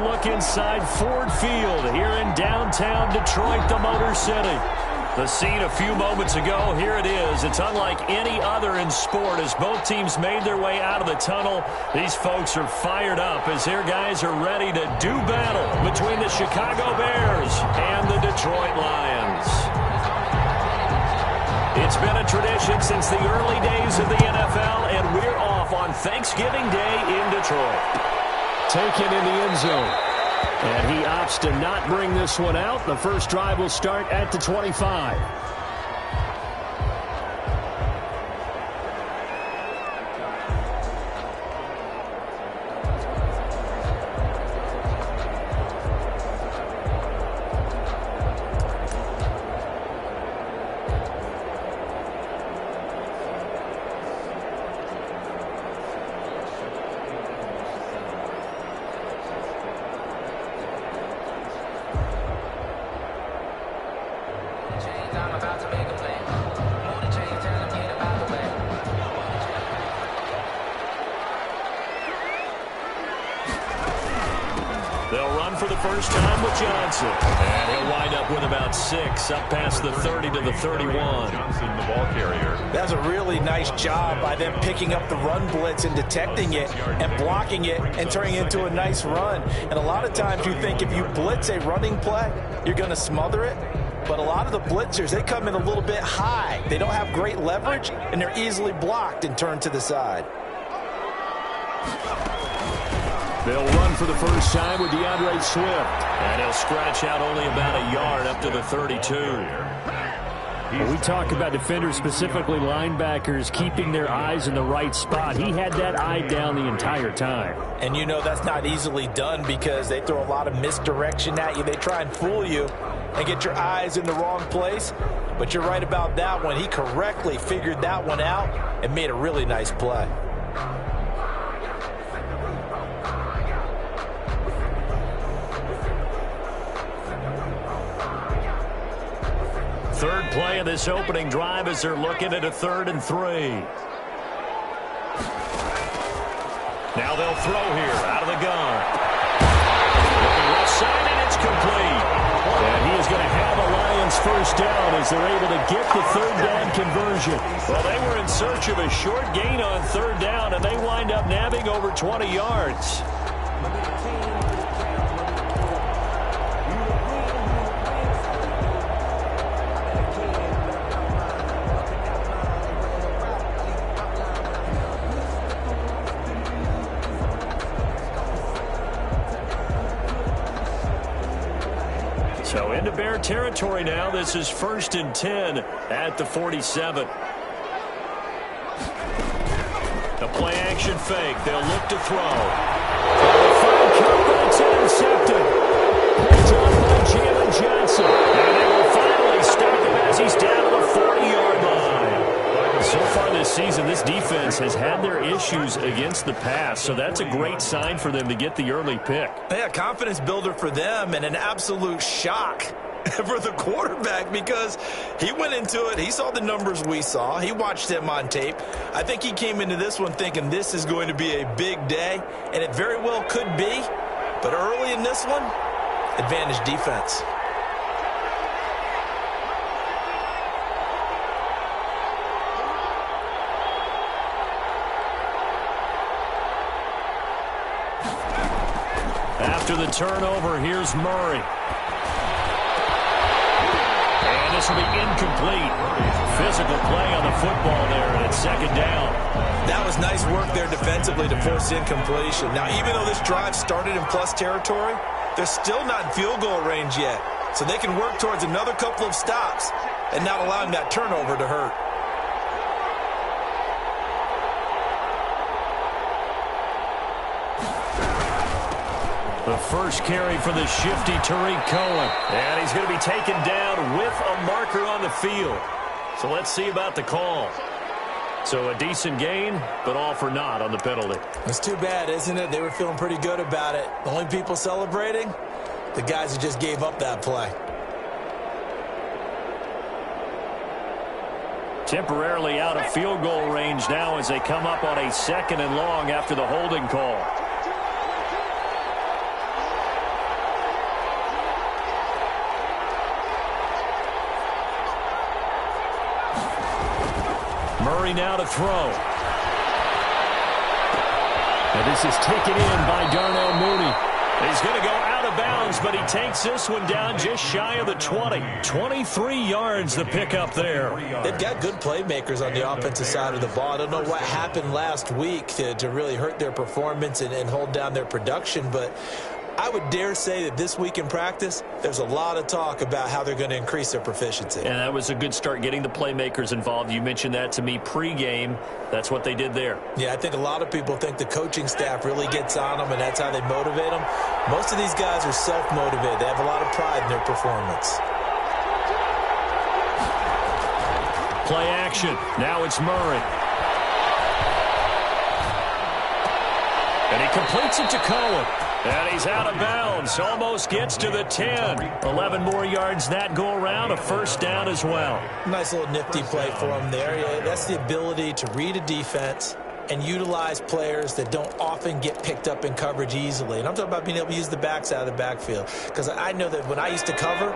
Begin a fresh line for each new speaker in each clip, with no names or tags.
look inside Ford Field here in downtown Detroit, the Motor City. The scene a few moments ago, here it is. It's unlike any other in sport as both teams made their way out of the tunnel. These folks are fired up as their guys are ready to do battle between the Chicago Bears and the Detroit Lions. It's been a tradition since the early days of the NFL, and we're off on Thanksgiving Day in Detroit.
Taken in the end zone. And he opts to not bring this one out. The first drive will start at the 25.
They'll run for the first time with Johnson. And he'll wind up with about 6, up past the 30 to the 31.
Johnson, the ball carrier.
That's a really nice job by them picking up the run blitz and detecting it and blocking it and turning it into a nice run. And a lot of times you think if you blitz a running play, you're going to smother it. But a lot of the blitzers, they come in a little bit high. They don't have great leverage, and they're easily blocked and turned to the side.
They'll run for the first time with DeAndre Swift.
And he'll scratch out only about a yard up to the 32.
When we talk about defenders, specifically linebackers, keeping their eyes in the right spot. He had that eye down the entire time.
And you know that's not easily done because they throw a lot of misdirection at you. They try and fool you and get your eyes in the wrong place. But you're right about that one. He correctly figured that one out and made a really nice play.
Third play of this opening drive as they're looking at a 3rd and 3. Now they'll throw here out of the gun. Looking left side, and it's complete.
And he is going to have a Lions first down as they're able to get the 3rd down conversion.
Well, they were in search of a short gain on 3rd down, and they wind up nabbing over 20 yards. So into Bear territory now. This is 1st and 10 at the 47. The play action fake. They'll look to throw.
Fine count, but it's intercepted. Picked off by Jalen Johnson.
And they will finally stop him as he's down to the 40-yard line.
So far this season, this defense has had their issues against the pass, so that's a great sign for them to get the early pick.
Yeah, confidence builder for them and an absolute shock for the quarterback because he went into it. He saw the numbers we saw. He watched them on tape. I think he came into this one thinking this is going to be a big day, and it very well could be. But early in this one, advantage defense.
After the turnover, here's Murray. And this will be incomplete. Physical play on the football there, and it's 2nd down.
That was nice work there defensively to force incompletion. Now, even though this drive started in plus territory, they're still not in field goal range yet. So they can work towards another couple of stops and not allowing that turnover to hurt.
The first carry for the shifty Tariq Cohen. And he's going to be taken down with a marker on the field. So let's see about the call. So a decent gain, but all for naught on the penalty.
It's too bad, isn't it? They were feeling pretty good about it. The only people celebrating, the guys who just gave up that play.
Temporarily out of field goal range now as they come up on a 2nd and long after the holding call. Murray now to throw.
And this is taken in by Darnell Mooney.
He's going to go out of bounds, but he takes this one down just shy of the 20. 23 yards the pickup there.
They've got good playmakers on the offensive side of the ball. I don't know what happened last week to really hurt their performance and hold down their production, but I would dare say that this week in practice, there's a lot of talk about how they're going to increase their proficiency.
And that was a good start, getting the playmakers involved. You mentioned that to me pregame. That's what they did there.
Yeah, I think a lot of people think the coaching staff really gets on them, and that's how they motivate them. Most of these guys are self-motivated. They have a lot of pride in their performance.
Play action. Now it's Murray. And he completes it to Cohen. And he's out of bounds. Almost gets to the 10. 11 more yards that go around. A first down as well.
Nice little nifty play for him there. Yeah, that's the ability to read a defense and utilize players that don't often get picked up in coverage easily. And I'm talking about being able to use the backs out of the backfield. Because I know that when I used to cover,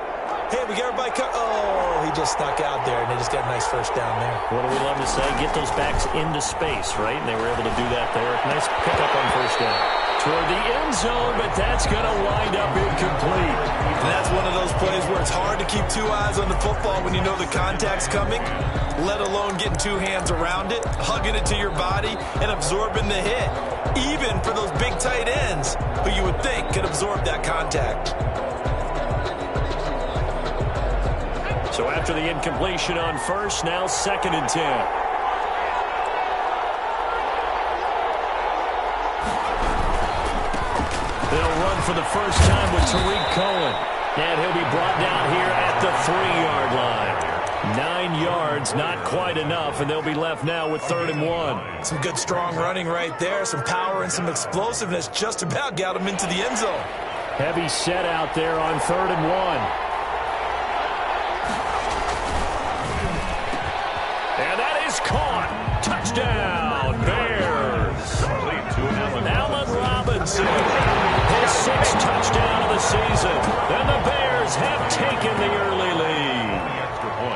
hey, we got everybody covered. Oh, he just snuck out there, and they just got a nice first down there.
What do we love to say? Get those backs into space, right? And they were able to do that there. Nice pickup on first down. Toward the end zone, but that's going to wind up incomplete.
And that's one of those plays where it's hard to keep two eyes on the football when you know the contact's coming, let alone getting two hands around it, hugging it to your body, and absorbing the hit, even for those big tight ends who you would think could absorb that contact.
So after the incompletion on first, now 2nd and 10. They'll run for the first time with Tariq Cohen. And he'll be brought down here at the 3-yard line. 9 yards, not quite enough, and they'll be left now with 3rd and 1.
Some good strong running right there. Some power and some explosiveness just about got him into the end zone.
Heavy set out there on 3rd and 1.
And that is caught. Touchdown, Bears. Allen Robinson. His 6th touchdown of the season. And the Bears have taken the early lead.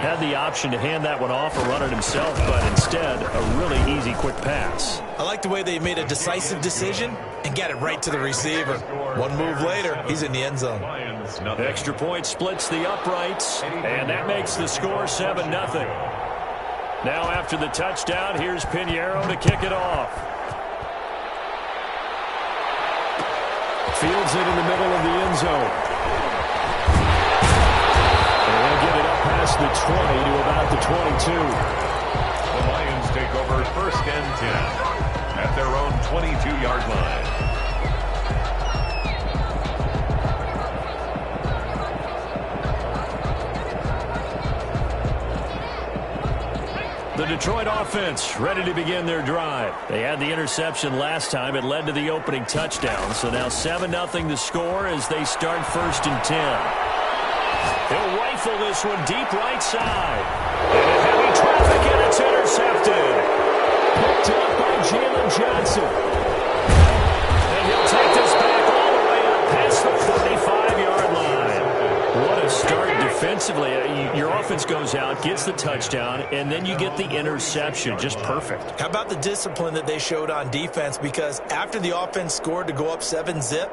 Had the option to hand that one off or run it himself, but instead, a really easy, quick pass.
I like the way they made a decisive decision and got it right to the receiver. One move later, he's in the end zone.
Extra point splits the uprights, and that makes the score 7-0. Now after the touchdown, here's Pinheiro to kick it off. Fields it in the middle of the end zone. And they'll get it up past the 20 to about the 22.
The Lions take over 1st and 10 at their own 22-yard line.
The Detroit offense ready to begin their drive. They had the interception last time. It led to the opening touchdown. So now 7-0 the score as they start 1st and 10. He'll rifle this one deep right side. And heavy traffic, and it's intercepted.
Picked up by Jalen Johnson.
And he'll take this back all the way up past the 45-yard line. What a start defensively. Your offense goes out, gets the touchdown, and then you get the interception. Just perfect.
How about the discipline that they showed on defense? Because after the offense scored to go up 7-zip,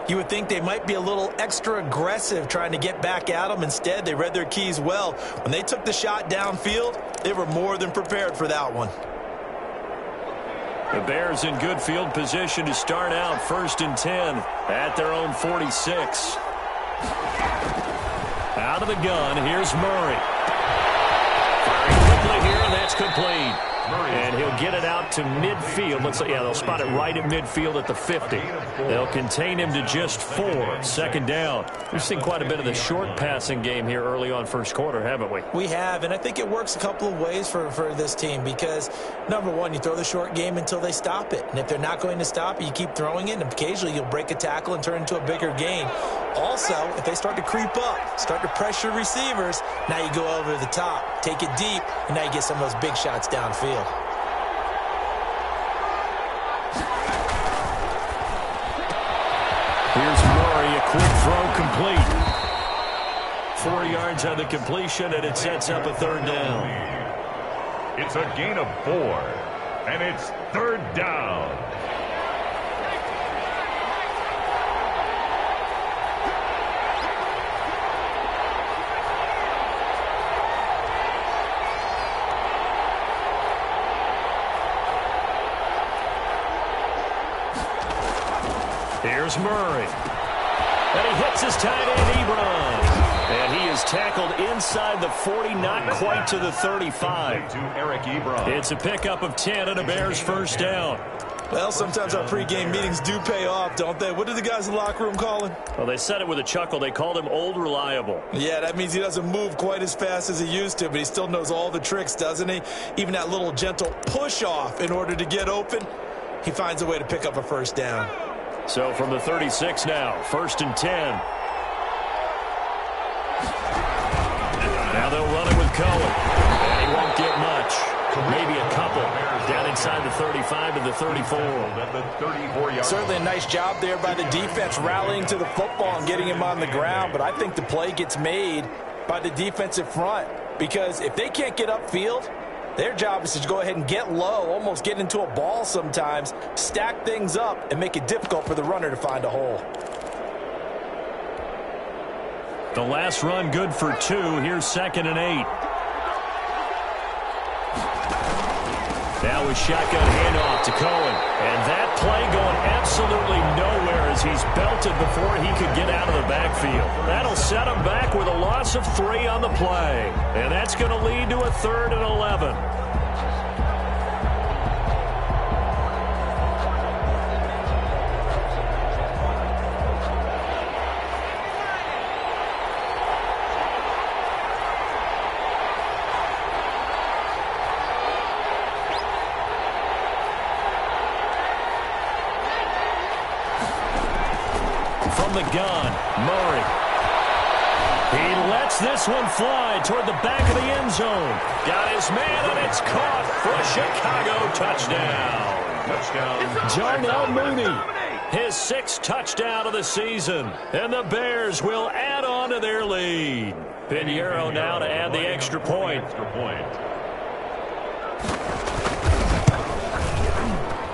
you would think they might be a little extra aggressive trying to get back at them. Instead, they read their keys well. When they took the shot downfield, they were more than prepared for that one.
The Bears in good field position to start out 1st and 10 at their own 46. Out of the gun, here's Murray. Firing quickly here, and that's complete. And he'll get it out to midfield. Looks like, yeah, they'll spot it right at midfield at the 50. They'll contain him to just 4. 2nd down. We've seen quite a bit of the short passing game here early on first quarter, haven't we?
We have, and I think it works a couple of ways for this team because, number one, you throw the short game until they stop it. And if they're not going to stop it, you keep throwing it, and occasionally you'll break a tackle and turn it into a bigger gain. Also, if they start to creep up, start to pressure receivers, now you go over the top, take it deep, and now you get some of those big shots downfield.
Here's Murray, a quick throw complete. 4 yards on the completion, and it sets up a 3rd down.
It's a gain of 4, and it's third down.
Here's Murray. And he hits his tight end, Ebron. And he is tackled inside the 40, not quite to the 35.
To Eric Ebron.
It's a pickup of 10 and a Bears first down.
Well, sometimes our pregame meetings do pay off, don't they? What did the guys in the locker room call him?
Well, they said it with a chuckle. They called him Old Reliable.
Yeah, that means he doesn't move quite as fast as he used to, but he still knows all the tricks, doesn't he? Even that little gentle push-off in order to get open, he finds a way to pick up a first down.
So from the 36 now, first and 10. Now they'll run it with Cohen. And he won't get much. Maybe a couple. Down inside the 35 to the 34.
Certainly a nice job there by the defense rallying to the football and getting him on the ground. But I think the play gets made by the defensive front. Because if they can't get upfield, their job is to go ahead and get low, almost get into a ball sometimes, stack things up, and make it difficult for the runner to find a hole.
The last run good for 2. Here's 2nd and 8. Now a shotgun handoff to Cohen. And that play going absolutely nowhere as he's belted before he could get out of the backfield. That'll set him back with a loss of 3 on the play. And that's going to lead to a 3rd and 11. The gun, Murray. He lets this one fly toward the back of the end zone. Got his man, and it's caught for a Chicago touchdown. Darnell Mooney, his 6th touchdown of the season. And the Bears will add on to their lead. Pinheiro now to add the extra point.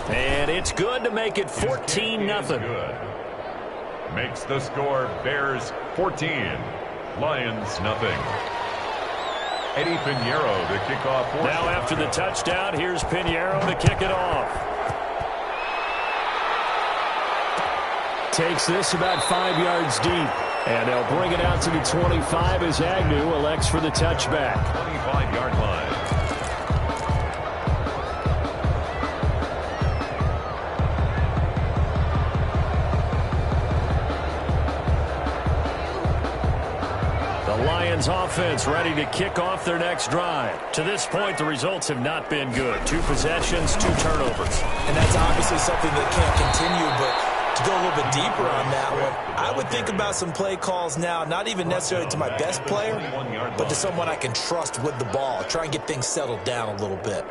And it's good to make it 14-0.
Makes the score Bears 14, Lions nothing. Eddie Pinheiro to kick off.
Now after the touchdown, here's Pinheiro to kick it off. Takes this about 5 yards deep. And they'll bring it out to the 25 as Agnew elects for the touchback.
25-yard line.
Lions offense ready to kick off their next drive. To this point, the results have not been good. 2 possessions, 2 turnovers.
And that's obviously something that can't continue, but to go a little bit deeper on that one, I would think about some play calls now, not even necessarily to my best player, but to someone I can trust with the ball. Try and get things settled down a little bit.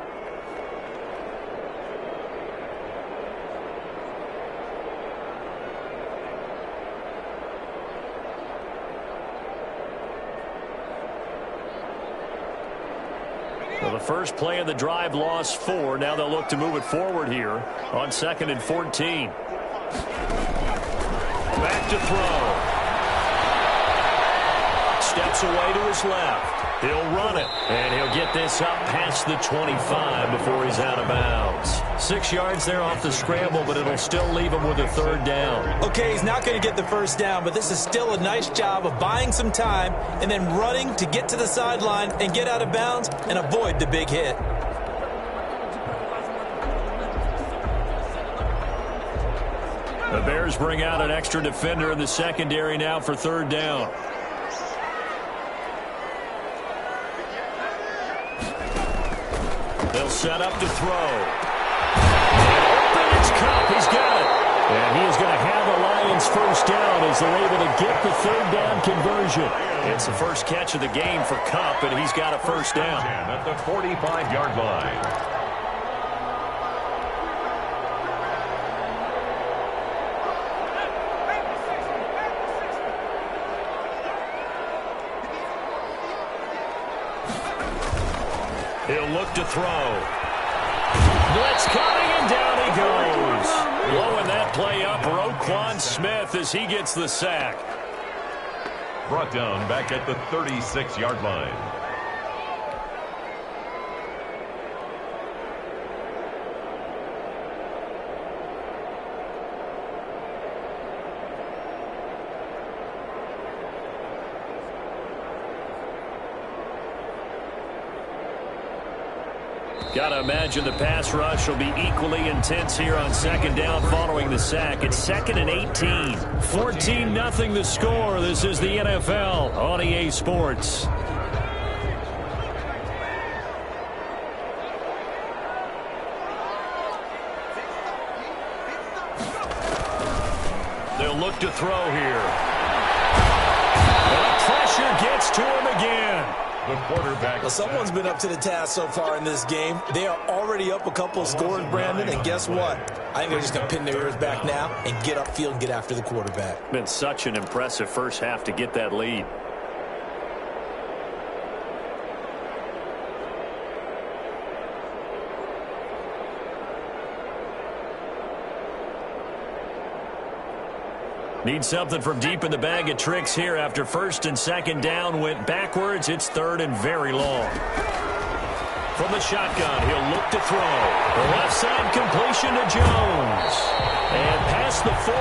Well, the first play of the drive lost 4. Now they'll look to move it forward here on 2nd and 14. Back to throw. Steps away to his left. He'll run it, and he'll get this up past the 25 before he's out of bounds. 6 yards there off the scramble, but it'll still leave him with a 3rd down.
Okay, he's not going to get the first down, but this is still a nice job of buying some time and then running to get to the sideline and get out of bounds and avoid the big hit.
The Bears bring out an extra defender in the secondary now for 3rd down. They'll set up to throw. Open, it's Cup. He's got it. And he is going to have a Lions first down as they're able to get the 3rd down conversion. It's the first catch of the game for Cup, and he's got a first down.
At the 45-yard line.
He'll look to throw. Blitz coming, and down he goes. Blowing that play up, Roquan Smith, as he gets the sack.
Brought down back at the 36-yard line.
Got to imagine the pass rush will be equally intense here on second down following the sack. It's 2nd and 18. 14-0 the score. This is the NFL on EA Sports. They'll look to throw here. And the pressure gets to him again.
The quarterback.
Well, someone's been up to the task so far in this game. They are already up a couple of scores, Brandon, and guess what? I think they're just going to pin their ears back now and get upfield and get after the quarterback.
Been such an impressive first half to get that lead. Need something from deep in the bag of tricks here after first and second down went backwards. It's 3rd and very long. From the shotgun, he'll look to throw. The left side completion to Jones. And past the 40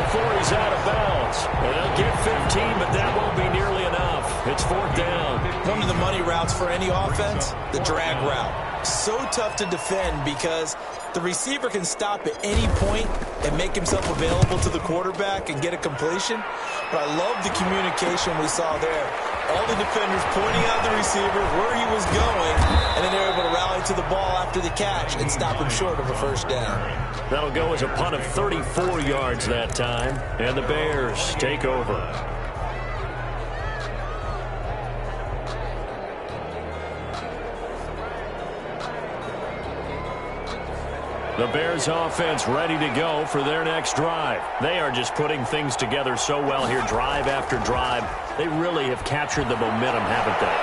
before he's out of bounds. They'll get 15, but that won't be nearly enough. It's 4th down.
One of the money routes for any offense, the drag route. So tough to defend because the receiver can stop at any point and make himself available to the quarterback and get a completion. But I love the communication we saw there. All the defenders pointing out the receiver, where he was going, and then they're able to rally to the ball after the catch and stop him short of a first down.
That'll go as a punt of 34 yards that time, and the Bears take over. The Bears offense ready to go for their next drive. They are just putting things together so well here, drive after drive. They really have captured the momentum, haven't they?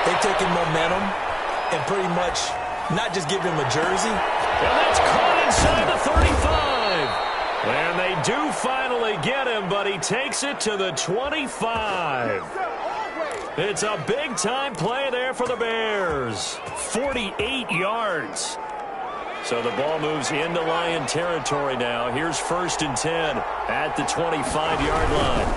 They've taken momentum and pretty much not just given him a jersey.
And that's caught inside the 35. And they do finally get him, but he takes it to the 25. It's a big-time play there for the Bears. 48 yards. So the ball moves into Lion territory now. Here's 1st and 10 at the 25-yard line.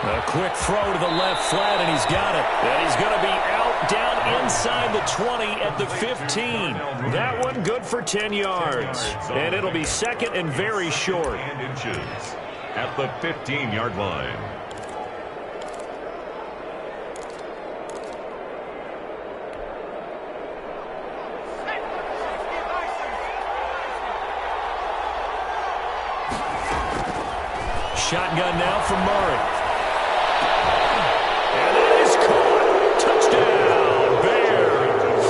A quick throw to the left flat, and he's got it. And he's going to be out down inside the 20 at the 15. That one good for 10 yards. And it'll be 2nd and very short.
Inches at the 15-yard line.
Shotgun now from Murray. And it is caught. Touchdown, Bears.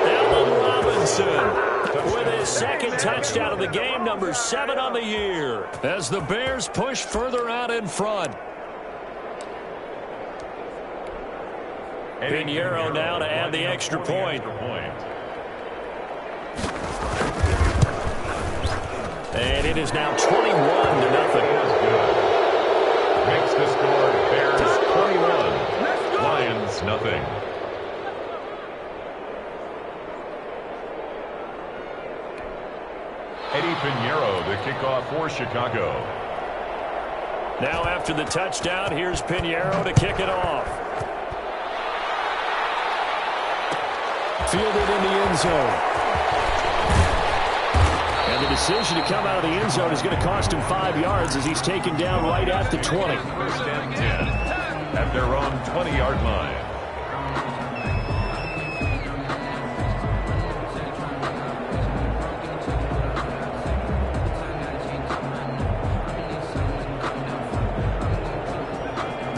Allen Robinson with his 2nd touchdown of the game, number 7 on the year, as the Bears push further out in front. Pinheiro now to add the extra point. And it is now 21-0.
Makes the score Bears 21, Lions nothing. Eddie Pinheiro, the kickoff for Chicago.
Now after the touchdown, here's Pinheiro to kick it off. Fielded in the end zone. And the decision to come out of the end zone is going to cost him 5 yards as he's taken down right at the 20.
1st and 10 at their own 20-yard line.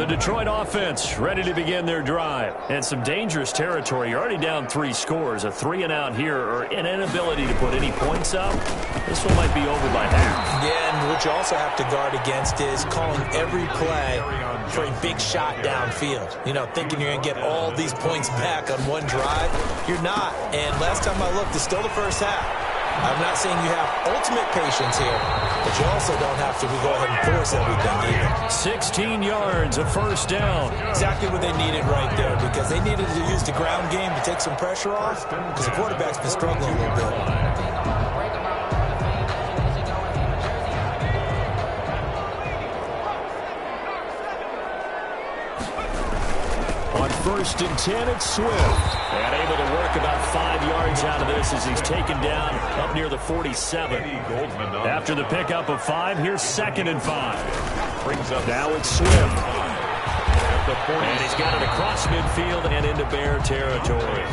The Detroit offense ready to begin their drive. And some dangerous territory. You're already down 3 scores. A 3-and-out here or an inability to put any points up. This one might be over by half.
Yeah, and what you also have to guard against is calling every play for a big shot downfield. You know, thinking you're going to get all these points back on one drive. You're not. And last time I looked, it's still the first half. I'm not saying you have ultimate patience here, but you also don't have to go ahead and force everything either.
16 yards, a first down.
Exactly what they needed right there, because they needed to use the ground game to take some pressure off, because the quarterback's been struggling a little bit.
On 1st and 10, it's Swift. And able to work about 5 yards out of this as he's taken down up near the 47. After the pickup of 5, here's 2nd and 5. Now it's Swift. And he's got it across midfield and into Bear territory.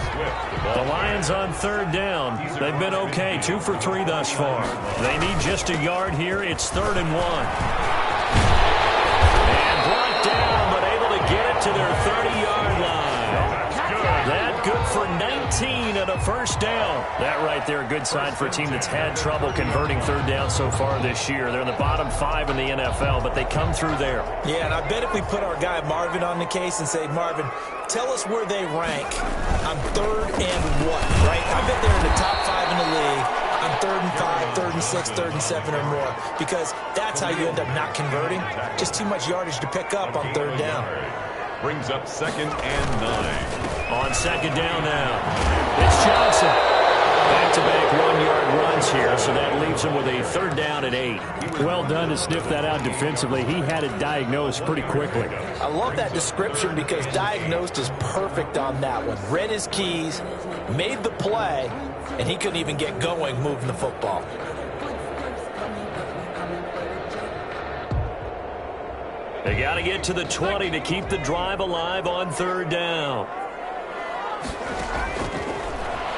The Lions on 3rd down. They've been okay, 2 for 3 thus far. They need just a yard here. It's 3rd and 1. And brought down, but able to get it to their 30-yard line. That good for 19 and a first down. That right there, a good sign for a team that's had trouble converting 3rd down so far this year. They're in the bottom 5 in the NFL, but they come through there.
Yeah, and I bet if we put our guy Marvin on the case and say, Marvin, tell us where they rank on 3rd and what, right? I bet they're in the top 5 in the league on 3rd and 5, 3rd and 6, 3rd and 7 or more, because that's how you end up not converting. Just too much yardage to pick up on 3rd down.
Brings up 2nd and 9.
On 2nd down now, it's Johnson. Back-to-back 1-yard runs here, so that leaves him with a 3rd down and 8.
Well done to sniff that out defensively. He had it diagnosed pretty quickly.
I love that description because diagnosed is perfect on that one. Read his keys, made the play, and he couldn't even get going moving the football.
They got to get to the 20 to keep the drive alive on 3rd down.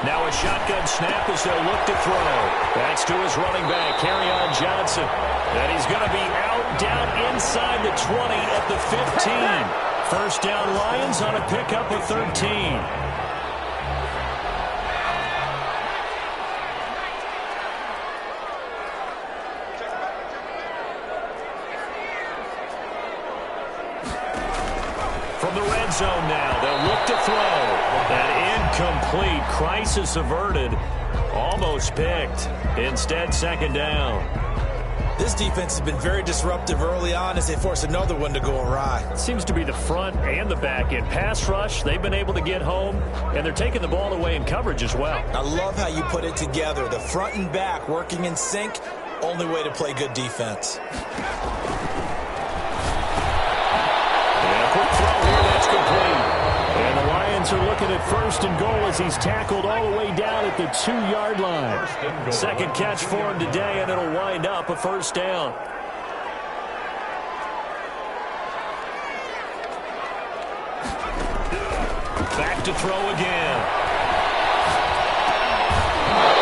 Now a shotgun snap as they'll look to throw. That's to his running back, Kerryon Johnson. And he's going to be out down inside the 20 at the 15. First down Lions on a pickup of 13. From the red zone now, they'll look to throw. That incomplete, crisis averted, almost picked. Instead, 2nd down.
This defense has been very disruptive early on as they force another one to go awry.
Seems to be the front and the back end. Pass rush, they've been able to get home, and they're taking the ball away in coverage as well.
I love how you put it together. The front and back working in sync, only way to play good defense.
Quick throw here, that's complete. And the Lions are looking at 1st and goal as he's tackled all the way down at the 2-yard line. 2nd catch for him today, and it'll wind up a 1st down. Back to throw again.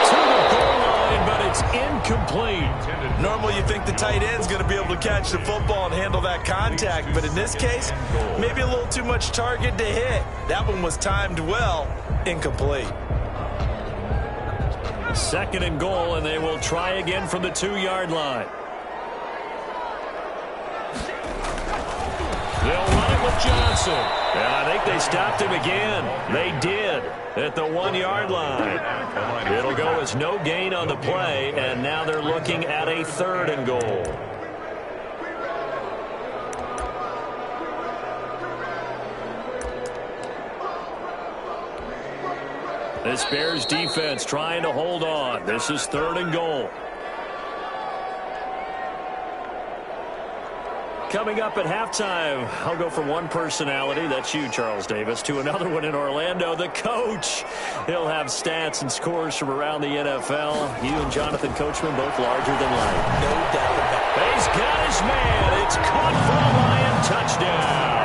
To the goal line, but it's incomplete.
Normally you think the tight end's going to be able to catch the football and handle that contact, but in this case, maybe a little too much target to hit. That one was timed well, incomplete.
2nd and goal, and they will try again from the 2-yard line. They'll run it with Johnson. And I think they stopped him again. They did at the 1-yard line. It'll go as no gain on the play, and now they're looking at a 3rd and goal. This Bears defense trying to hold on. This is 3rd and goal. Coming up at halftime, I'll go from one personality, that's you, Charles Davis, to another one in Orlando, the coach. He'll have stats and scores from around the NFL. You and Jonathan Coachman both larger than life.
No doubt about it.
He's got his man. It's caught for a Lion touchdown.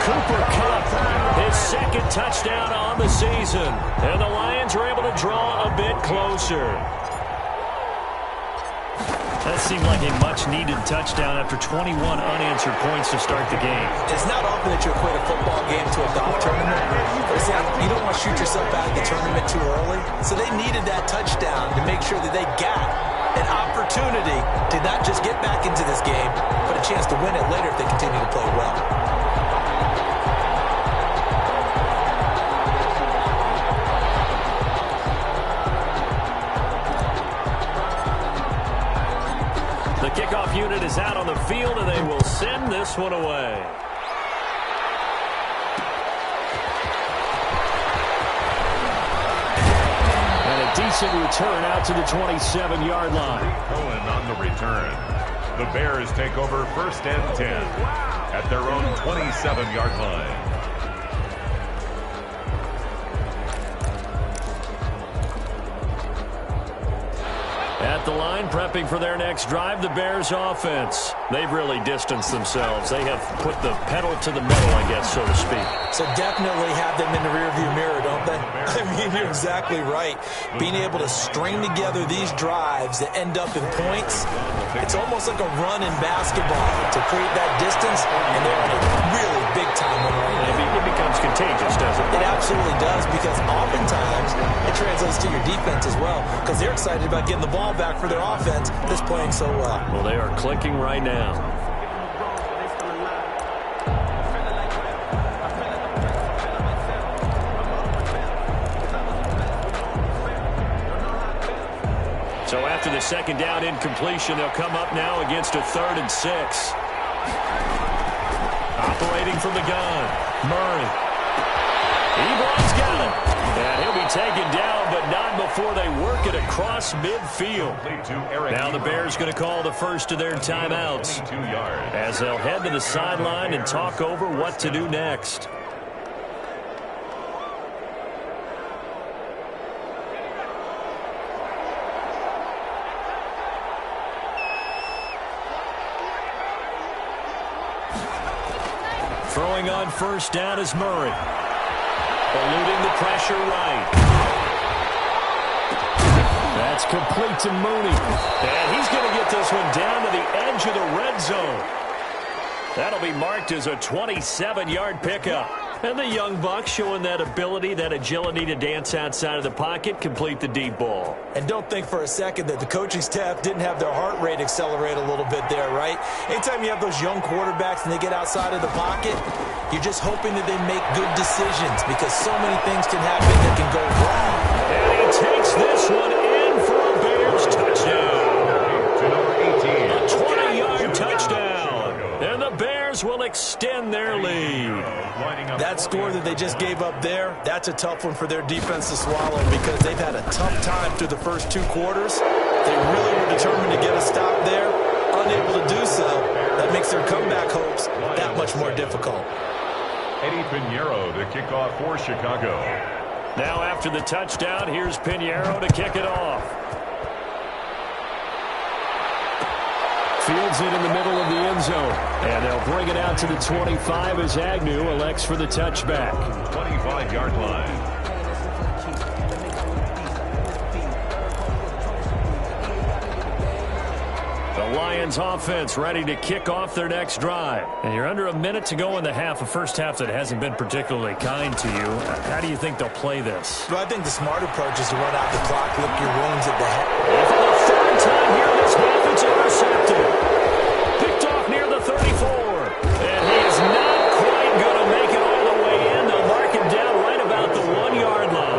Cooper Kupp, his 2nd touchdown on the season. And the Lions are able to draw a bit closer. That seemed like a much-needed touchdown after 21 unanswered points to start the game.
It's not often that you equate a football game to a golf tournament, but it's like you don't want to shoot yourself out of the tournament too early. So they needed that touchdown to make sure that they got an opportunity to not just get back into this game, but a chance to win it later if they continue to play well.
The kickoff unit is out on the field, and they will send this one away. And a decent return out to the 27-yard line.
Cohen on the return. The Bears take over 1st and 10 at their own 27-yard line.
At the line, prepping for their next drive, the Bears offense. They've really distanced themselves. They have put the pedal to the metal, I guess, so to speak.
So definitely have them in the rearview mirror, don't they? I mean, you're exactly right. Being able to string together these drives that end up in points, it's almost like a run in basketball to create that distance, and they're on a really big-time one right now.
It becomes contagious, doesn't it?
It absolutely does, because oftentimes it translates to your defense as well, because they're excited about getting the ball back for their offense that's playing so well.
Well, they are clicking right now. So after the second down incompletion, they'll come up now against a 3rd and 6. Operating from the gun, Murray. Ebron's got it. And he'll be taken down, but not before they work it across midfield. Now the Bears going to call the first of their timeouts as they'll head to the sideline and talk over what to do next. Throwing on 1st down is Murray. Eluding the pressure right. That's complete to Mooney. And he's going to get this one down to the edge of the red zone. That'll be marked as a 27-yard pickup. And the young buck showing that ability, that agility to dance outside of the pocket, complete the deep ball.
And don't think for a second that the coaching staff didn't have their heart rate accelerate a little bit there, right? Anytime you have those young quarterbacks and they get outside of the pocket, you're just hoping that they make good decisions, because so many things can happen that can go wrong.
And he takes this one in for a Bears touchdown.
To number 18.
A 20-yard touchdown. And the Bears will extend their lead.
That score that they just gave up there, that's a tough one for their defense to swallow, because they've had a tough time through the first 2 quarters. They really were determined to get a stop there. Unable to do so, that makes their comeback hopes that much more difficult.
Eddie Pinheiro to kick off for Chicago.
Now after the touchdown, here's Pinheiro to kick it off. Fields it in the middle of the end zone. And they'll bring it out to the 25 as Agnew elects for the touchback.
25-yard line.
The Lions offense ready to kick off their next drive. And you're under a minute to go in the half, a first half that hasn't been particularly kind to you. How do you think they'll play this?
Well, I think the smart approach is to run out the clock, lick your wounds at the head.
And for the 3rd time here this half, it's intercepted. Picked off near the 34. And he is not quite going to make it all the way in. They'll mark him down right about the 1-yard line.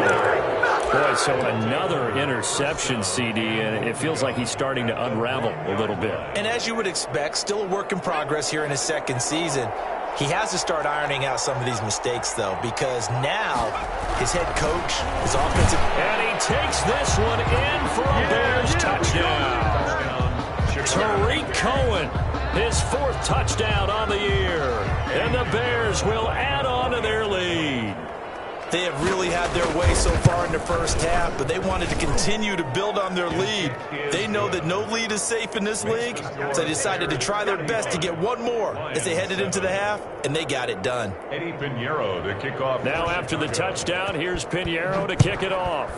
Boy, so another interception, CD, and it feels like he's starting to unravel a little bit.
And as you would expect, still a work in progress here in his 2nd season. He has to start ironing out some of these mistakes, though, because now his head coach, his offensive...
And he takes this one in for a Bears touchdown. Tariq Cohen, his 4th touchdown on the year. And the Bears will add on to their lead.
They have really had their way so far in the first half, but they wanted to continue to build on their lead. They know that no lead is safe in this league, so they decided to try their best to get one more as they headed into the half, and they got it done.
Eddie Pinheiro to kick off.
Now after the touchdown, here's Pinheiro to kick it off.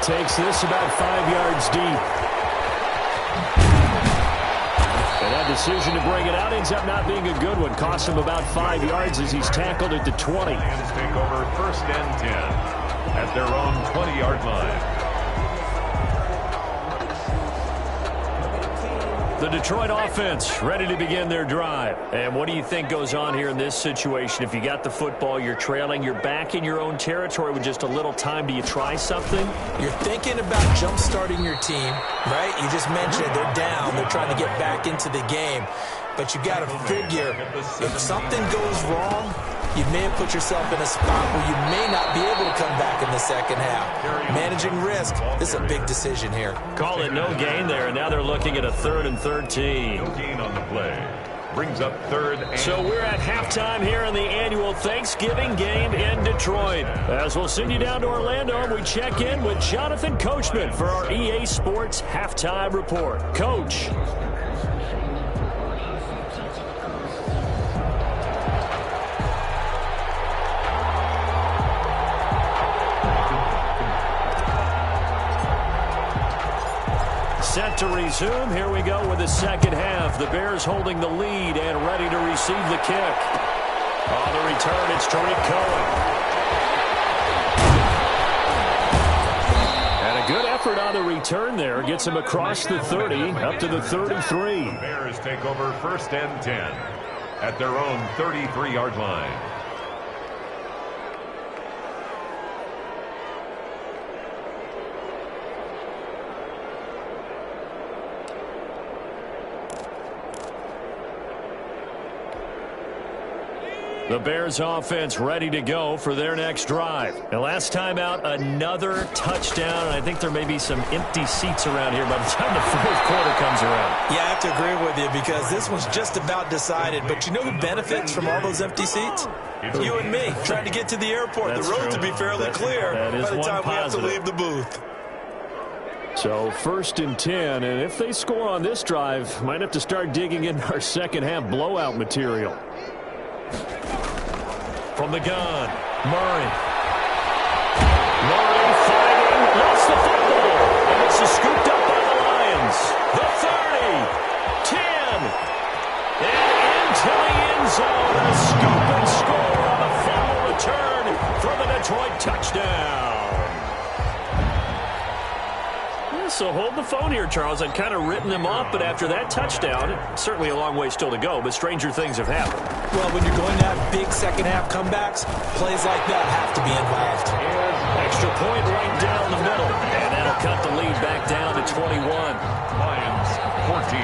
takes this about 5 yards deep. And that decision to bring it out ends up not being a good one. Costs him about 5 yards as he's tackled at the 20.
Lions take over 1st and 10 at their own 20-yard line.
The Detroit offense ready to begin their drive. And what do you think goes on here in this situation? If you got the football, you're trailing, you're back in your own territory with just a little time. Do you try something?
You're thinking about jump-starting your team, right? You just mentioned they're down. They're trying to get back into the game. But you got to figure, if something goes wrong, you may have put yourself in a spot where you may not be able to come back in the second half. Managing risk, this is a big decision here.
Call it no gain there, and now they're looking at a 3rd and 13.
No gain on the play. Brings up 3rd and...
So we're at halftime here in the annual Thanksgiving game in Detroit. As we'll send you down to Orlando, we check in with Jonathan Coachman for our EA Sports Halftime Report. Coach. Set to resume. Here we go with the second half. The Bears holding the lead and ready to receive the kick. On the return, it's Tariq Cohen. And a good effort on the return there. Gets him across the 30, up to the 33.
The Bears take over 1st and 10 at their own 33-yard line.
The Bears offense ready to go for their next drive. And last time out, another touchdown. And I think there may be some empty seats around here by the time the 4th quarter comes around.
Yeah, I have to agree with you because this one's just about decided. But you know who benefits from all those empty seats? You and me, trying to get to the airport.
That's
the road
true.
to be fairly clear by the time we have to leave the booth.
So 1st and 10, and if they score on this drive, might have to start digging in our second half blowout material.
From the gun, Murray. Murray fighting, lost the football. And it's scooped up by the Lions. The 30, 10, and into the end zone. And a scoop and score on a fumble return for the Detroit touchdown. So hold the phone here, Charles. I'd kind of written them off, but after that touchdown, certainly a long way still to go, but stranger things have happened.
Well, when you're going to have big second-half comebacks, plays like that have to be involved.
Extra point right down the middle, and that'll cut the lead back down to 21.
Lions 14.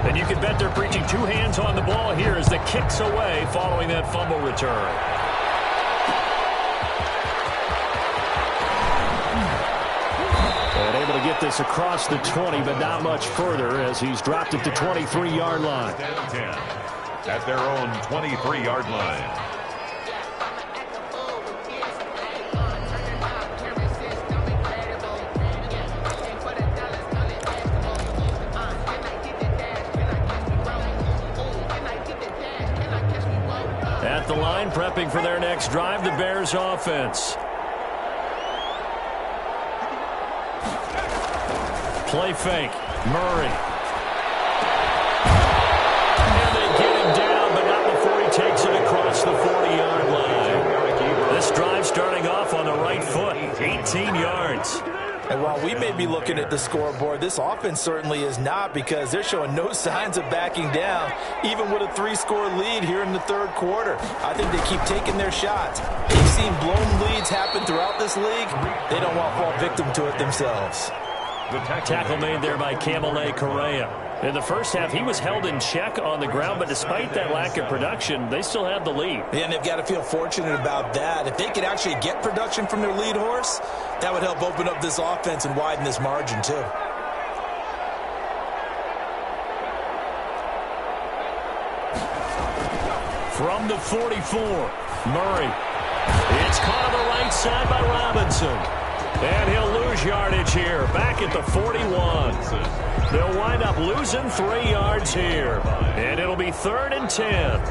And you can bet they're preaching 2 hands on the ball here as the kick's away following that fumble return. And able to get this across the 20, but not much further as he's dropped at the 23-yard line.
10 at their own 23-yard line.
At the line, prepping for their next drive, the Bears offense. Play fake. Murray. And they get him down, but not before he takes it across the 40-yard line. This drive starting off on the right foot. 18 yards.
And while we may be looking at the scoreboard, this offense certainly is not because they're showing no signs of backing down, even with a 3-score lead here in the 3rd quarter. I think they keep taking their shots. They've seen blown leads happen throughout this league. They don't want to fall victim to it themselves.
Tackle made there by Kamale Correa. In the first half, he was held in check on the ground, but despite that lack of production, they still have the lead.
And they've got to feel fortunate about that. If they could actually get production from their lead horse, that would help open up this offense and widen this margin, too.
From the 44, Murray. It's caught on the right side by Robinson. And he'll lose yardage here, back at the 41. They'll wind up losing 3 yards here. And it'll be 3rd and 10.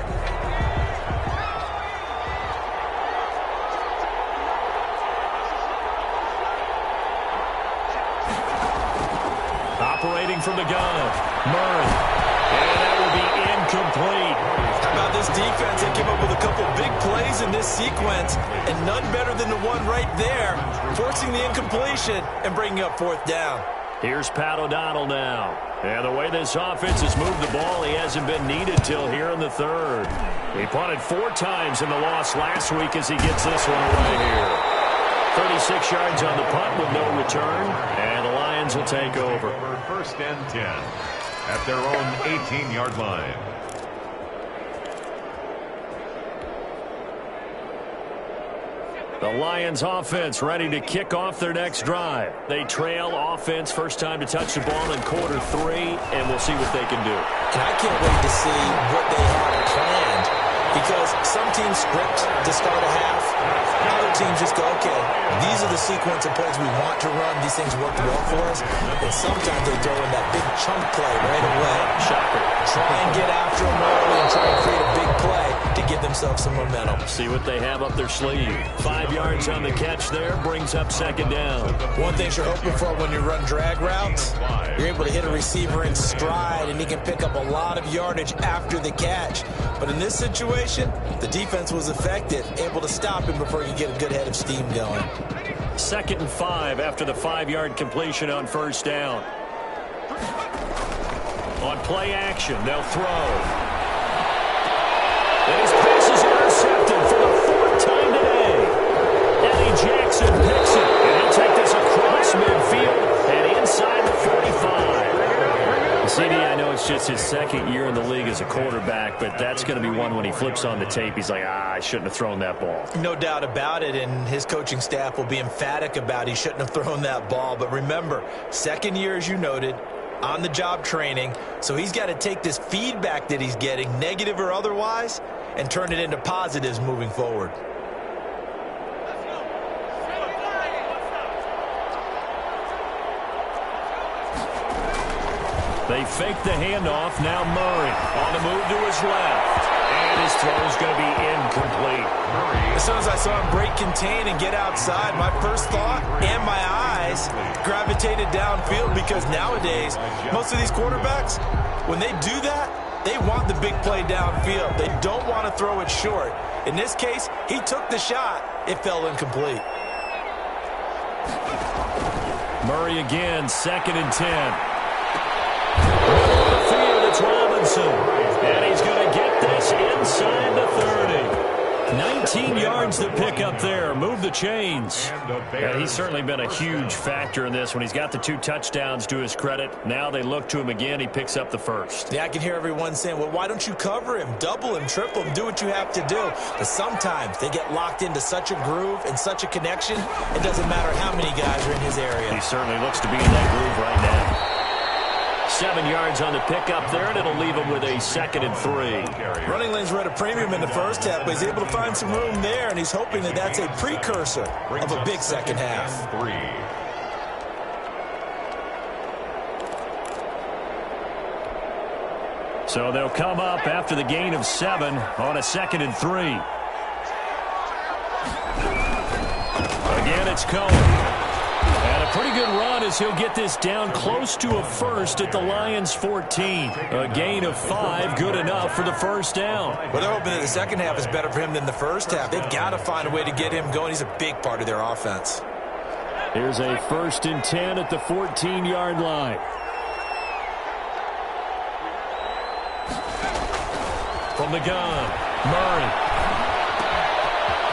operating from the gun. Murray. And that will be incomplete.
How about this defense? They came up with a couple big plays in this sequence, and none better than the one right there, forcing the incompletion and bringing up fourth down.
Here's Pat O'Donnell now. And the way this offense has moved the ball, he hasn't been needed till here in the third. He punted 4 times in the loss last week as he gets this one away here. 36 yards on the punt with no return, and the Lions will take over.
First and 10 at their own 18-yard line.
The Lions offense ready to kick off their next drive. They trail offense, first time to touch the ball in quarter 3, and we'll see what they can do.
And I can't wait to see what they have planned, because some teams script to start a half. Other teams just go, okay, these are the sequence of plays we want to run. These things work well for us. And sometimes they throw in that big chunk play right away.
Shocker.
Try and get after them early and try and create a big play to give themselves some momentum.
See what they have up their sleeve. 5 yards on the catch there, brings up second down.
One thing you're hoping for when you run drag routes, you're able to hit a receiver in stride, and he can pick up a lot of yardage after the catch. But in this situation, the defense was effective, able to stop him before he could get a good head of steam going.
2nd and 5 after the 5-yard completion on first down. On play action, they'll throw. And his pass is intercepted for the 4th time today. Eddie Jackson picks it, and he'll take this across midfield and inside the 45. CD, I know it's just his 2nd year in the league as a quarterback, but that's going to be one when he flips on the tape, he's like, I shouldn't have thrown that ball.
No doubt about it, and his coaching staff will be emphatic about he shouldn't have thrown that ball. But remember, 2nd year, as you noted, on-the-job training, so he's got to take this feedback that he's getting, negative or otherwise, and turn it into positives moving forward.
They fake the handoff. Now Murray on the move to his left. And his throw is going to be incomplete.
As soon as I saw him break contain and get outside, my first thought and my eyes gravitated downfield, because nowadays, most of these quarterbacks, when they do that, they want the big play downfield. They don't want to throw it short. In this case, he took the shot. It fell incomplete.
Murray again, 2nd and 10. Middle of the field, it's Robinson. And he's going to get this inside the 30. 19 yards to pick up there. Move the chains. And he's certainly been a huge factor in this when he's got the 2 touchdowns to his credit. Now they look to him again. He picks up the 1st.
Yeah, I can hear everyone saying, well, why don't you cover him, double him, triple him, do what you have to do. But sometimes they get locked into such a groove and such a connection, it doesn't matter how many guys are in his area.
He certainly looks to be in that groove right now. 7 yards on the pickup there, and it'll leave him with a 2nd and 3.
Running lanes were at a premium in the first half, but he's able to find some room there, and he's hoping that that's a precursor of a big second half.
3.
So they'll come up after the gain of 7 on a 2nd and 3. Again, it's Cohen. And a pretty good run as he'll get this down close to a 1st at the Lions' 14. A gain of 5, good enough for the 1st down.
Well, they're hoping that the second half is better for him than the first half. They've got to find a way to get him going. He's a big part of their offense.
Here's a 1st and 10 at the 14-yard line. From the gun, Murray.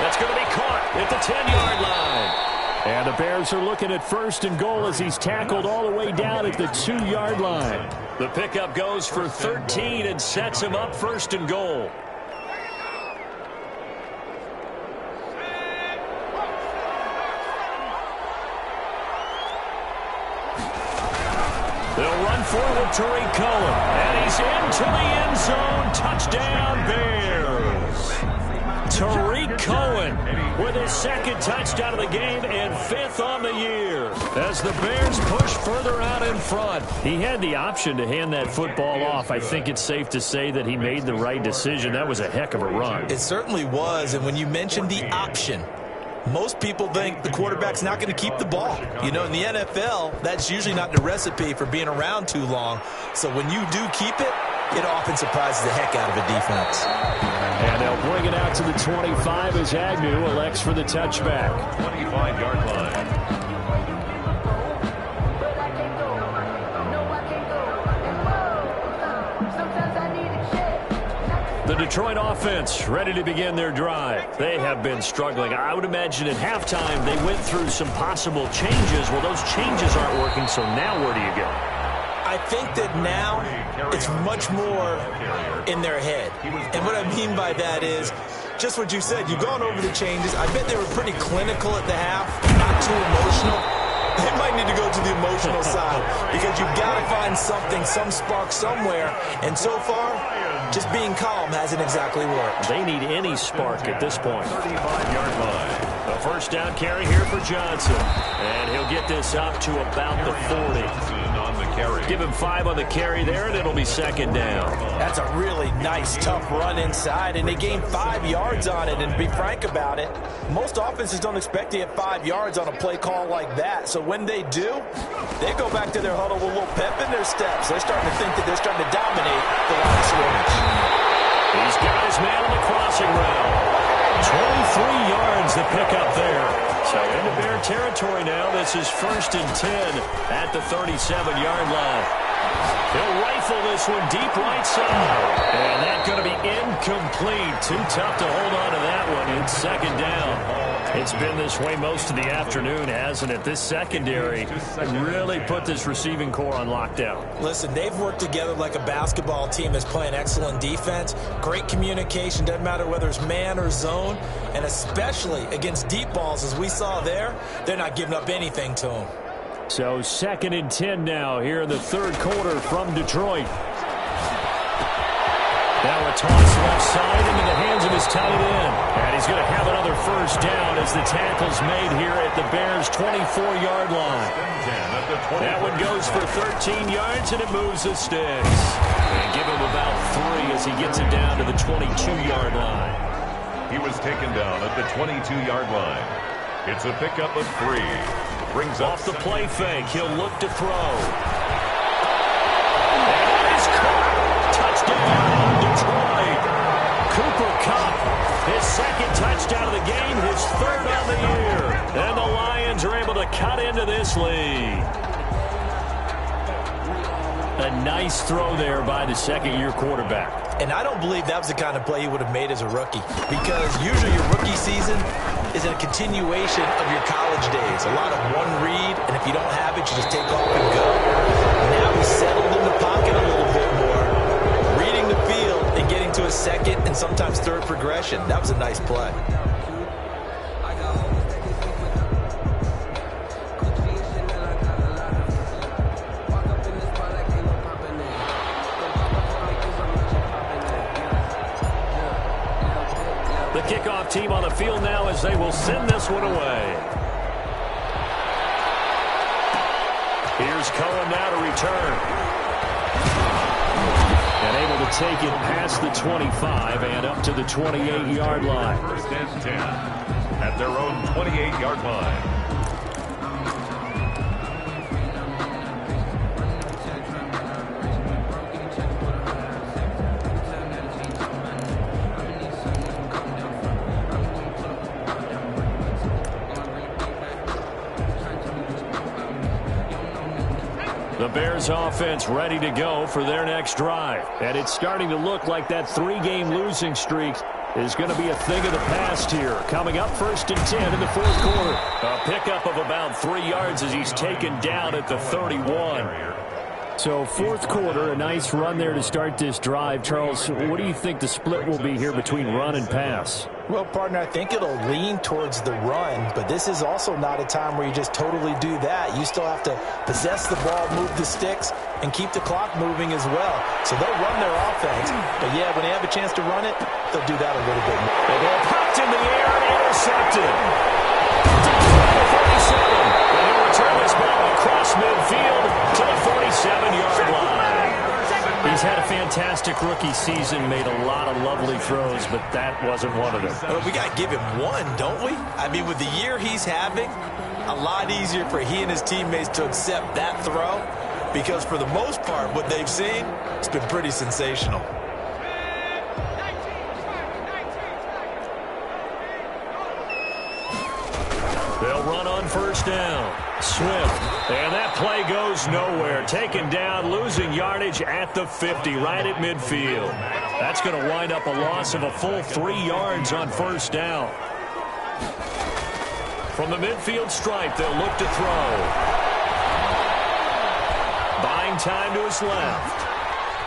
That's going to be caught at the 10-yard line. And the Bears are looking at 1st and goal as he's tackled all the way down at the 2-yard line. The pickup goes for 13 and sets him up 1st and goal. They'll run forward Tariq Cohen. And he's into the end zone. Touchdown, Bears. Tariq Cohen with his 2nd touchdown of the game and 5th on the year. As the Bears push further out in front. He had the option to hand that football off. I think it's safe to say that he made the right decision. That was a heck of a run.
It certainly was. And when you mentioned the option, most people think the quarterback's not going to keep the ball. You know, in the NFL, that's usually not the recipe for being around too long. So when you do keep it, it often surprises the heck out of a defense.
And they'll bring it out to the 25 as Agnew elects for the touchback.
25-yard line.
The Detroit offense ready to begin their drive. They have been struggling. I would imagine at halftime they went through some possible changes. Well, those changes aren't working, so now where do you go?
I think that now it's much more in their head. And what I mean by that is just what you said. You've gone over the changes. I bet they were pretty clinical at the half, not too emotional. They might need to go to the emotional side because you've got to find something, some spark somewhere. And so far, just being calm hasn't exactly worked.
They need any spark at this point.
35-yard line.
A first down carry here for Johnson. And he'll get this up to about the 40.
On the carry.
Give him 5 on the carry there, and it'll be second down.
That's a really nice, tough run inside, and they gained 5 yards on it. And to be frank about it, most offenses don't expect to get 5 yards on a play call like that. So when they do, they go back to their huddle with a little pep in their steps. They're starting to think that they're starting to dominate the line of scrimmage.
He's got his man on the crossing route. 23 yards the pickup there. So into Bear territory now. This is 1st and 10 at the 37-yard line. He'll rifle this one deep right side. And that's going to be incomplete. Too tough to hold on to that one. It's second down. It's been this way most of the afternoon, hasn't it? This secondary really put this receiving core on lockdown.
Listen, they've worked together like a basketball team that's playing excellent defense. Great communication. Doesn't matter whether it's man or zone. And especially against deep balls, as we saw there, they're not giving up anything to them.
So 2nd and 10 now here in the third quarter from Detroit.
Now a toss left side into the hands of his tight end. And he's going to have another first down as the tackle's made here at the Bears' 24-yard line. That one goes for 13 yards, and it moves the sticks. And give him about 3 as he gets it down to the 22-yard line.
He was taken down at the 22-yard line. It's a pickup of 3. Brings up
off the play fake. He'll look to throw. And it is caught. Touchdown, Detroit. Cooper Kupp, his 2nd touchdown of the game, his 3rd on the year. And the Lions are able to cut into this lead. A nice throw there by the second-year quarterback.
And I don't believe that was the kind of play he would have made as a rookie, because usually your rookie season is a continuation of your college days. A lot of one read, and if you don't have it, you just take off and go. Now he's settled in the pocket a little bit more, reading the field and getting to a 2nd and sometimes 3rd progression. That was a nice play.
The kickoff team on the field now as they will send this one away. Here's Cohen now to return. And able to take it past the 25 and up to the 28-yard line.
1st and 10 at their own 28-yard line.
The Bears offense ready to go for their next drive.
And it's starting to look like that 3-game losing streak is going to be a thing of the past here. Coming up 1st and 10 in the 4th quarter.
A pickup of about 3 yards as he's taken down at the 31.
So 4th quarter, a nice run there to start this drive. Charles, what do you think the split will be here between run and pass?
Well, partner, I think it'll lean towards the run, but this is also not a time where you just totally do that. You still have to possess the ball, move the sticks, and keep the clock moving as well. So they'll run their offense, but yeah, when they have a chance to run it, they'll do that a little bit more.
The ball popped in the air, intercepted. To the 47, and he'll return this ball across midfield to the 47-yard line.
He's had a fantastic
fantastic rookie season, made a lot of lovely throws, but that wasn't one of them.
Well, we got to give him one, don't we? I mean, with the year he's having, a lot easier for he and his teammates to accept that throw because for the most part, what they've seen, it's been pretty sensational.
They'll run on first down. Swift. And that play goes nowhere. Taken down, losing yardage at the 50, right at midfield. That's going to wind up a loss of a full 3 yards on first down. From the midfield stripe, they'll look to throw. Buying time to his left.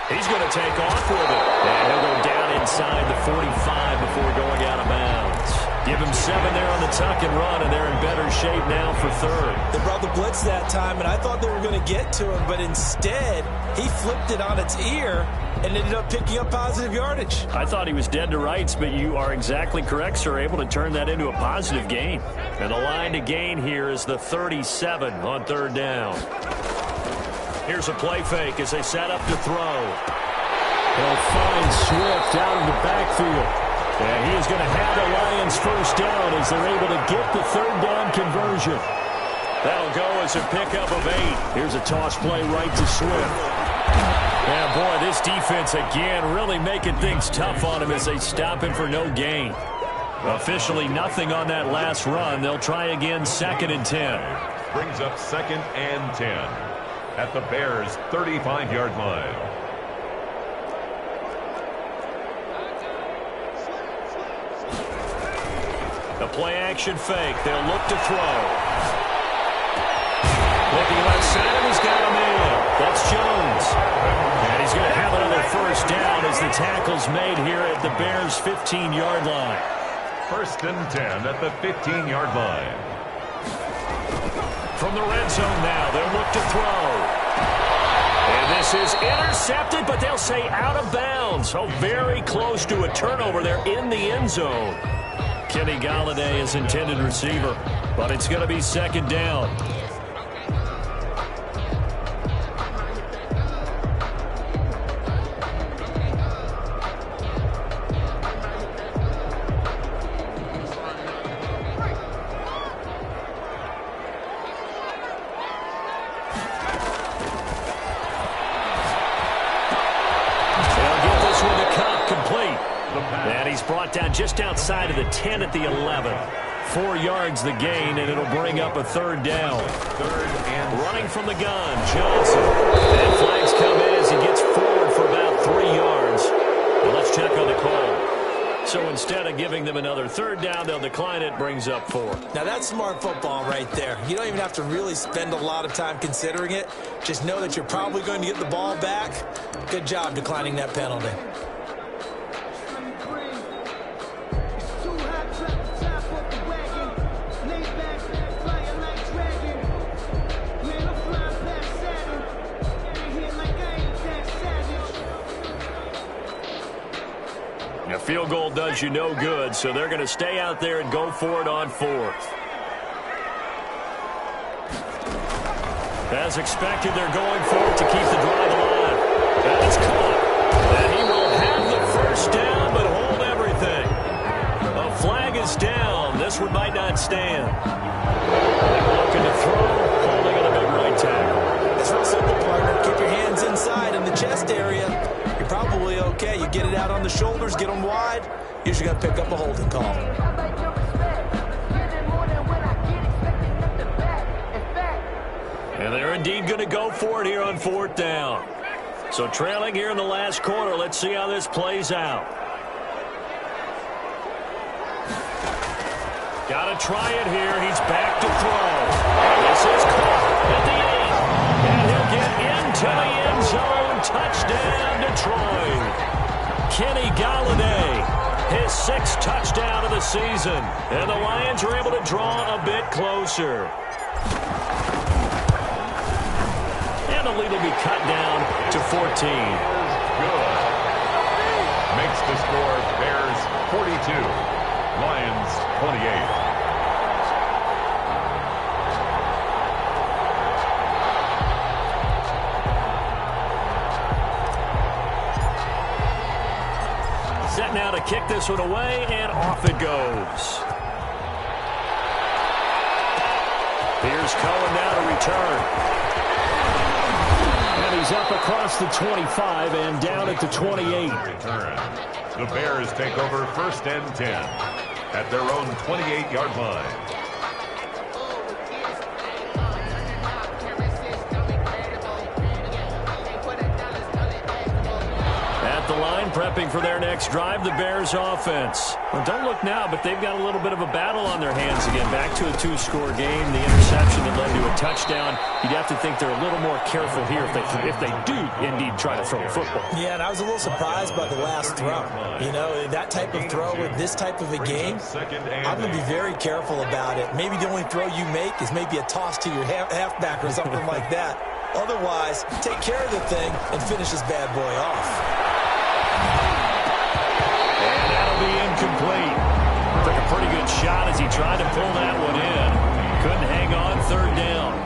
He's going to take off with it. And he'll go down inside the 45 before going out of bounds. Give him 7 there on the tuck and run, and they're in better shape now for third.
They brought the blitz that time, and I thought they were going to get to him, but instead, he flipped it on its ear and ended up picking up positive yardage.
I thought he was dead to rights, but you are exactly correct, sir, able to turn that into a positive gain. And the line to gain here is the 37 on third down. Here's a play fake as they set up to throw.
They'll find Swift out of the backfield.
And he is going to have the Lions first down as they're able to get the third down conversion. That'll go as a pickup of 8. Here's a toss play right to Swift. And boy, this defense again really making things tough on him as they stop him for no gain. Officially nothing on that last run. They'll try again 2nd and 10.
Brings up 2nd and 10 at the Bears' 35-yard line.
The play-action fake. They'll look to throw. Looking left side, he's got a man. That's Jones. And he's going to have another first down as the tackle's made here at the Bears' 15-yard line.
1st and 10 at the 15-yard line.
From the red zone now, they'll look to throw. And this is intercepted, but they'll say out of bounds. So very close to a turnover there in the end zone. Kenny Galladay is intended receiver, but it's going to be 2nd down. Brought down just outside of the 10 at the 11. 4 yards the gain, and it'll bring up a third down. Running from the gun, Johnson. And flags come in as he gets forward for about 3 yards. Well, let's check on the call. So instead of giving them another third down, they'll decline it, brings up 4.
Now that's smart football right there. You don't even have to really spend a lot of time considering it. Just know that you're probably going to get the ball back. Good job declining that penalty.
A field goal does you no good, so they're going to stay out there and go for it on 4th. As expected, they're going for it to keep the drive alive. And it's caught. And he will have the first down, but hold everything. A flag is down. This one might not stand. They're looking to throw, holding on a big right tackle.
It's real simple, partner. Keep your hands inside in the chest area. You're probably okay. You get it out on the shoulders, get them wide. Usually going to pick up a holding call.
And they're indeed going to go for it here on 4th down. So trailing here in the last quarter. Let's see how this plays out. Got to try it here. He's back to throw. And this is caught at the 8. And he'll get into the end zone. Touchdown, Detroit. Kenny Galladay, his 6th touchdown of the season. And the Lions are able to draw a bit closer. And the lead will be cut down to 14.
Good. Makes the score Bears 42, Lions 28.
to kick this one away, and off it goes. Here's Cohen now to return. And he's up across the 25 and down at the 28.
Return. The Bears take over 1st and 10 at their own 28-yard line.
At the line, prepping for their next drive, the Bears offense. Well, don't look now, but they've got a little bit of a battle on their hands again. Back to a 2-score game. The interception that led to a touchdown. You'd have to think they're a little more careful here if they do indeed try to throw the football.
Yeah, and I was a little surprised by the last throw. You know, that type of throw with this type of a game, I'm going to be very careful about it. Maybe the only throw you make is maybe a toss to your halfback or something like that. Otherwise, take care of the thing and finish this bad boy off.
And that'll be incomplete. Took a pretty good shot as he tried to pull that one in. Couldn't hang on 3rd down.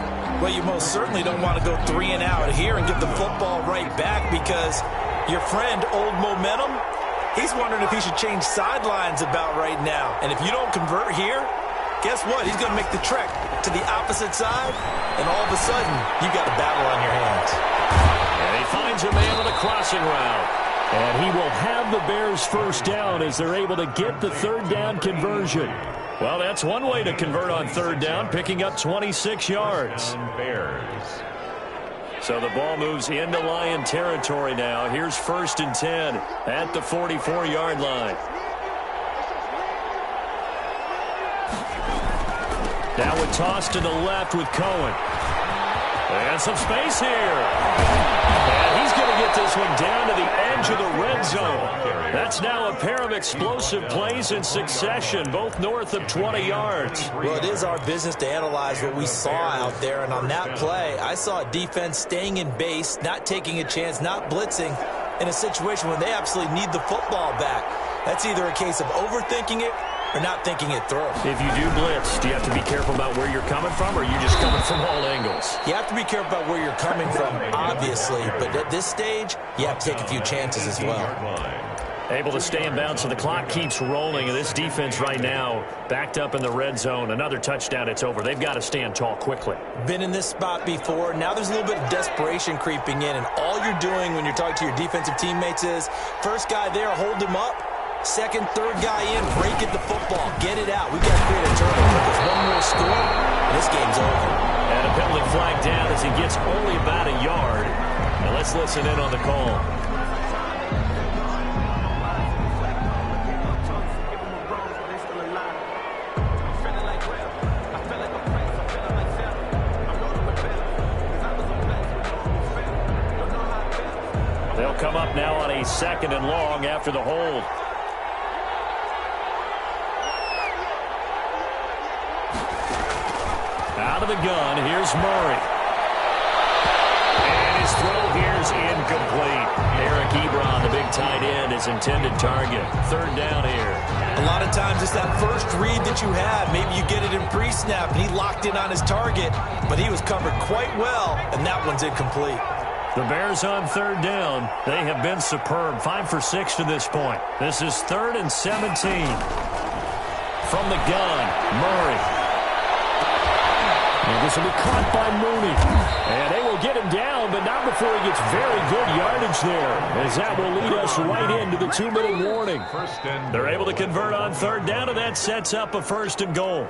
Well, you most certainly don't want to go 3 and out here and give the football right back because your friend, Old Momentum, he's wondering if he should change sidelines about right now. And if you don't convert here, guess what? He's going to make the trek to the opposite side, and all of a sudden, you got a battle on your hands.
And he finds a man on a crossing route.
And he will have the Bears 1st down as they're able to get the 3rd down conversion.
Well, that's one way to convert on 3rd down, picking up 26 yards.
Bears.
So the ball moves into Lion territory now. Here's 1st and 10 at the 44-yard line. Now a toss to the left with Cohen. And some space here. And he's going to get this one down to the edge of the red zone. That's now a pair of explosive plays in succession, both north of 20 yards.
Well, it is our business to analyze what we saw out there. And on that play, I saw a defense staying in base, not taking a chance, not blitzing in a situation when they absolutely need the football back. That's either a case of overthinking it or not thinking it through.
If you do blitz, do you have to be careful about where you're coming from, or are you just coming from all angles?
You have to be careful about where you're coming from, obviously. But at this stage, you have to take a few chances as well.
Able to stay in bounds, so the clock keeps rolling. And this defense right now backed up in the red zone. Another touchdown, it's over. They've got to stand tall quickly.
Been in this spot before. Now there's a little bit of desperation creeping in. And all you're doing when you're talking to your defensive teammates is, first guy there, hold him up. Second, third guy in, break at the football. Get it out. We've got to create a turnover. There's one more score, and this game's over.
And a penalty flag down as he gets only about a yard. Now let's listen in on the call. They'll come up now on a 2nd and long after the hold. Out of the gun, here's Murray. And his throw here's incomplete. Eric Ebron, the big tight end, his intended target. 3rd down here.
A lot of times it's that first read that you have. Maybe you get it in pre-snap, and he locked in on his target, but he was covered quite well, and that one's incomplete.
The Bears on 3rd down. They have been superb. 5 for 6 to this point. This is 3rd and 17. From the gun, Murray.
And this will be caught by Mooney. And they will get him down, but not before he gets very good yardage there, as that will lead us right into the 2-minute warning.
They're able to convert on 3rd down, and that sets up a 1st and goal.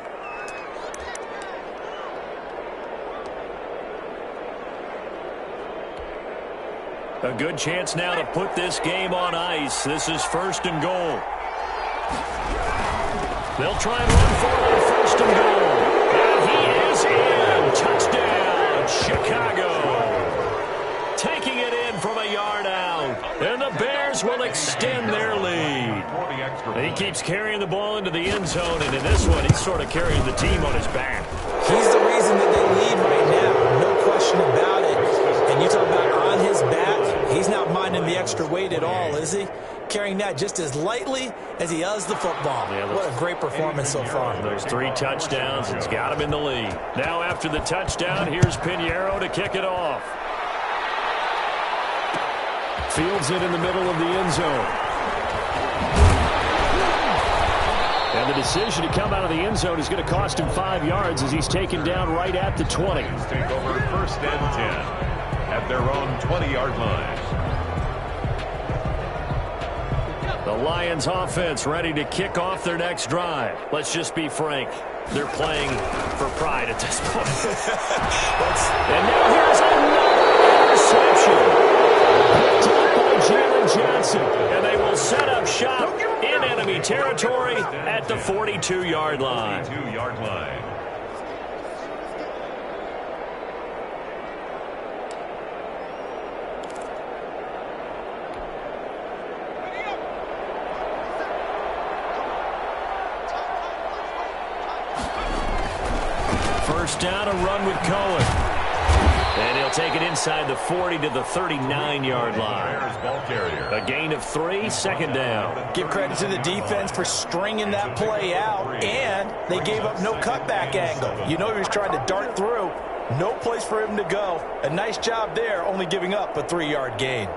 A good chance now to put this game on ice. This is 1st and goal. They'll try and run for it on 1st and goal. And he is in. Touchdown, Chicago. Taking it in from a yard out. And the Bears will extend their lead. He keeps carrying the ball into the end zone, and in this one, he's sort of carrying the team on his back.
He's the reason that they lead right now. No question about it. And you talk about on his back, he's not minding the extra weight at all, is he? Carrying that just as lightly as he does the football.
Yeah,
what a great performance so far.
Those 3 touchdowns, it's got him in the lead. Now after the touchdown, here's Pinheiro to kick it off.
Fields it in the middle of the end zone. And the decision to come out of the end zone is going to cost him 5 yards as he's taken down right at the 20.
Take over first and 10 at their own 20-yard line.
The Lions offense ready to kick off their next drive. Let's just be frank. They're playing for pride at this point. And now here's another interception. Picked up by Jalen Johnson. And they will set up shop in enemy territory at the 42-yard line.
42-yard line.
First down, a run with Cohen. And he'll take it inside the 40 to the 39-yard line. A gain of 3, second down.
Give credit to the defense for stringing that play out, and they gave up no cutback angle. You know he was trying to dart through. No place for him to go. A nice job there, only giving up a 3-yard gain.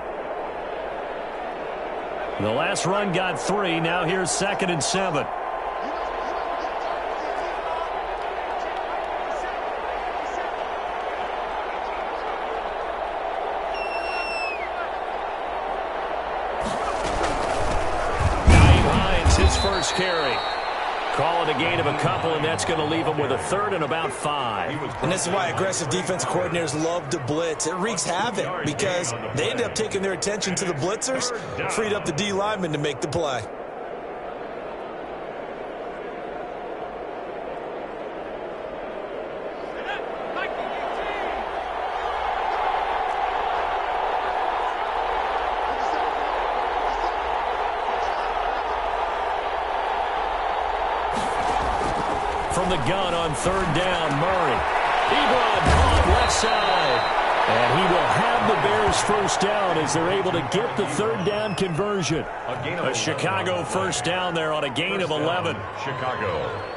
The last run got 3. Now here's 2nd and 7. First carry. Call it a gain of a couple, and that's going to leave them with a 3rd and about 5.
And this is why aggressive defense coordinators love to blitz. It wreaks havoc because they end up taking their attention to the blitzers, freed up the D lineman to make the play.
From the gun on 3rd down, Murray. Ebron caught left side. And he will have the Bears first down as they're able to get the 3rd down conversion. A Chicago first down there on a gain of 11.
Chicago.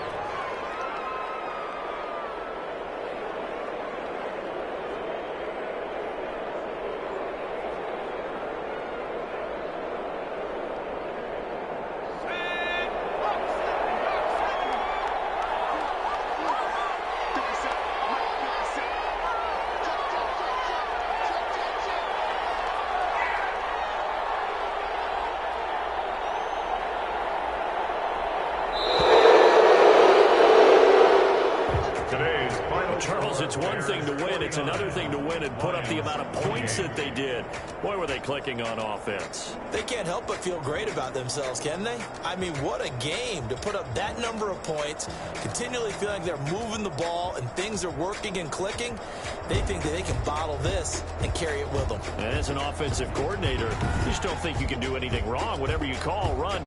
Charles, it's one thing to win. It's another thing to win and put up the amount of points that they did. Boy, were they clicking on offense.
They can't help but feel great about themselves, can they? I mean, what a game to put up that number of points, continually feeling like they're moving the ball and things are working and clicking. They think that they can bottle this and carry it with them.
And as an offensive coordinator, you just don't think you can do anything wrong. Whatever you call, run.